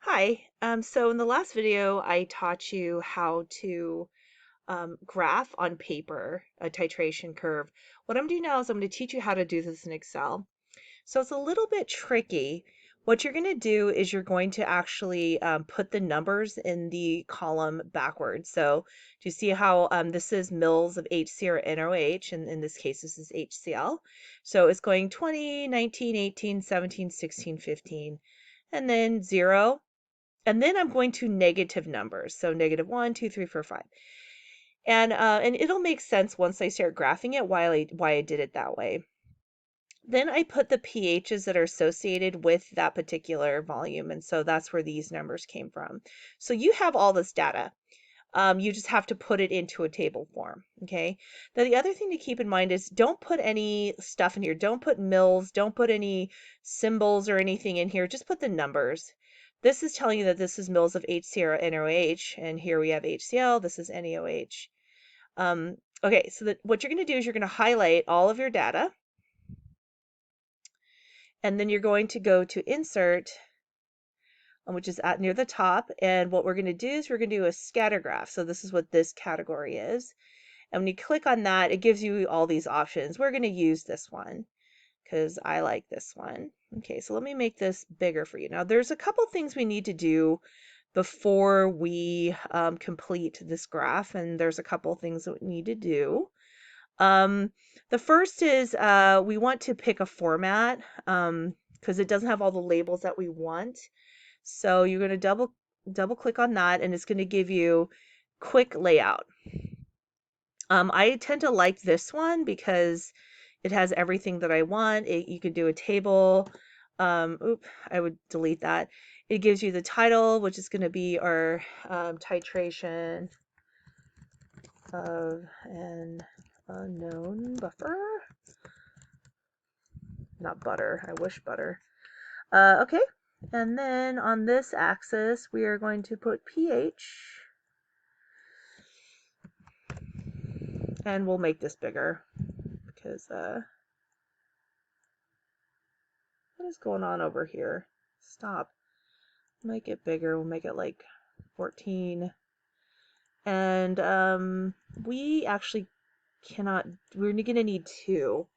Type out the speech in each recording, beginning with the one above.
Hi. So in the last video, I taught you how to graph on paper a titration curve. What I'm doing now is I'm going to teach you how to do this in Excel. So it's a little bit tricky. What you're going to do is you're going to actually put the numbers in the column backwards. So do you see how this is mils of HC or NOH, and in this case, this is HCl. So it's going 20, 19, 18, 17, 16, 15, and then 0. And then I'm going to negative numbers. So negative 1, 2, 3, 4, 5. And it'll make sense once I start graphing it why I did it that way. Then I put the pHs that are associated with that particular volume. And so that's where these numbers came from. So you have all this data. You just have to put it into a table form. Okay. Now, the other thing to keep in mind is don't put any stuff in here. Don't put mils. Don't put any symbols or anything in here. Just put the numbers. This is telling you that this is mils of HCl or NOH, and here we have HCl. This is NaOH. Okay, so what you're going to do is you're going to highlight all of your data, and then you're going to go to Insert, which is near the top. And what we're going to do is we're going to do a scatter graph. So this is what this category is. And when you click on that, it gives you all these options. We're going to use this one because I like this one. Okay, so let me make this bigger for you. Now, there's a couple things we need to do before we complete this graph, and there's a couple things that we need to do. The first is we want to pick a format because it doesn't have all the labels that we want. So you're going to double click on that, and it's going to give you quick layout. I tend to like this one because it has everything that I want. You could do a table. I would delete that. It gives you the title, which is going to be our titration of an unknown buffer. Not butter. I wish butter. Okay. And then on this axis, we are going to put pH. And we'll make this bigger because what is going on over here? Stop. Make it bigger. We'll make it like 14. And we actually cannot, we're going to need 2.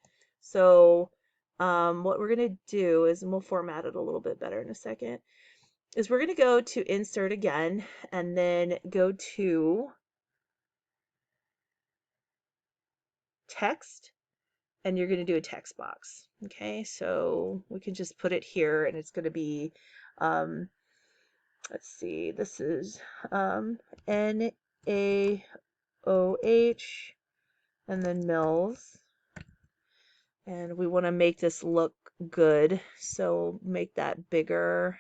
So what we're going to do is, and we'll format it a little bit better in a second, is we're going to go to Insert again, and then go to Text, and you're going to do a text box. Okay, so we can just put it here, and it's going to be, let's see, this is NaOH, and then mils. And we want to make this look good, so make that bigger,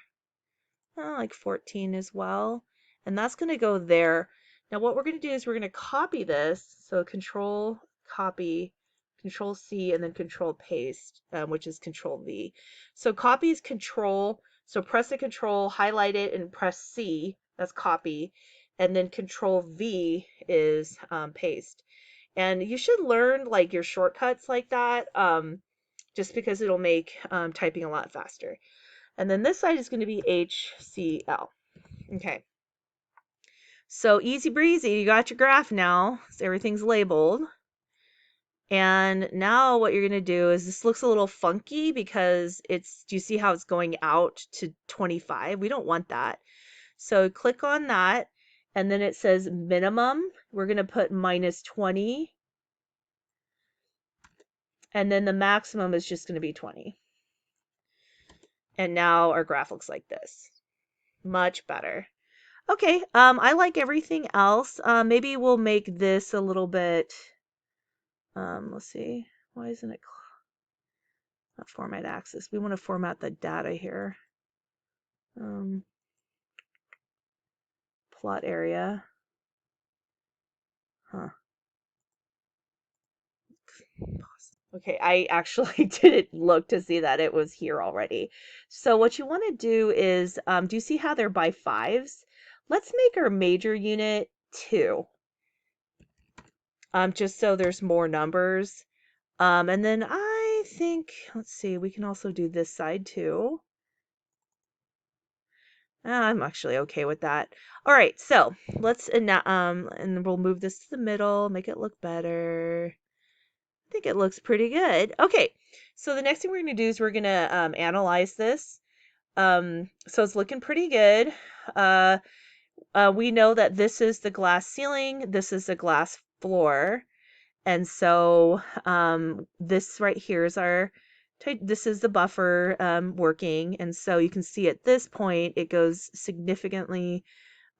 like 14 as well. And that's going to go there. Now what we're going to do is we're going to copy this, so Control Copy, Control C, and then Control Paste, which is Control V. So copy is Control, so press the Control, highlight it, and press C, that's copy, and then Control V is paste. And you should learn like your shortcuts like that, just because it'll make typing a lot faster. And then this side is going to be HCl. Okay. So easy breezy, you got your graph now. So everything's labeled. And now what you're going to do is, this looks a little funky because do you see how it's going out to 25? We don't want that. So click on that, and then it says minimum. We're going to put -20. And then the maximum is just going to be 20. And now our graph looks like this. Much better. Okay, I like everything else. Maybe we'll make this a little bit, let's see, why isn't it not format axis? We want to format the data here. Plot area. Huh. Okay, I actually didn't look to see that it was here already. So what you want to do is, do you see how they're by 5s? Let's make our major unit 2. Just so there's more numbers. And then I think, let's see, we can also do this side too. I'm actually okay with that. All right, so and we'll move this to the middle, make it look better. I think it looks pretty good. Okay, so the next thing we're gonna do is we're gonna analyze this. So it's looking pretty good. Uh, we know that this is the glass ceiling, this is the glass floor, and so this right here is this is the buffer working, and so you can see at this point it goes significantly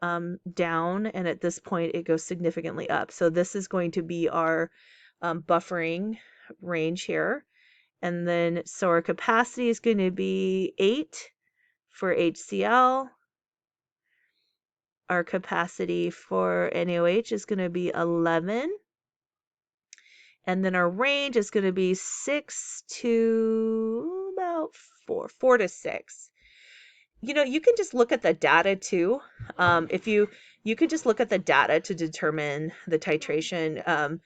down, and at this point it goes significantly up. So this is going to be our buffering range here. And then, so our capacity is going to be 8 for HCl. Our capacity for NaOH is going to be 11. And then our range is going to be 6 to about 4 to 6. You can just look at the data too. If you could just look at the data to determine the titration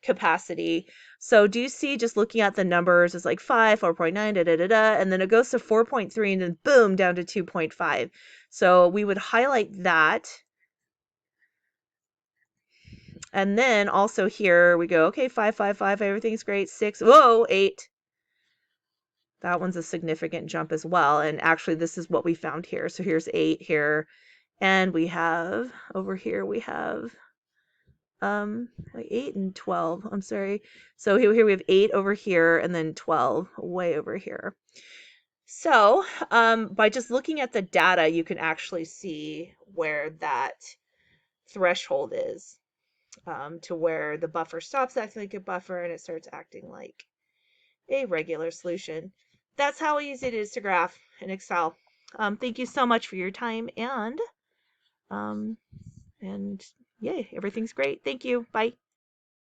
capacity. So do you see, just looking at the numbers, it's like 5, 4.9, da da da da, and then it goes to 4.3, and then boom, down to 2.5. So we would highlight that. And then also here we go, okay, 5, 5, 5, everything's great. 6, whoa, 8. That one's a significant jump as well. And actually, this is what we found here. So here's 8 here. And we have, over here, we have like 8 and 12. I'm sorry. So here we have 8 over here and then 12 way over here. So by just looking at the data, you can actually see where that threshold is, to where the buffer stops acting like a buffer and it starts acting like a regular solution. That's how easy it is to graph in Excel. Thank you so much for your time, and yay, everything's great. Thank you. Bye.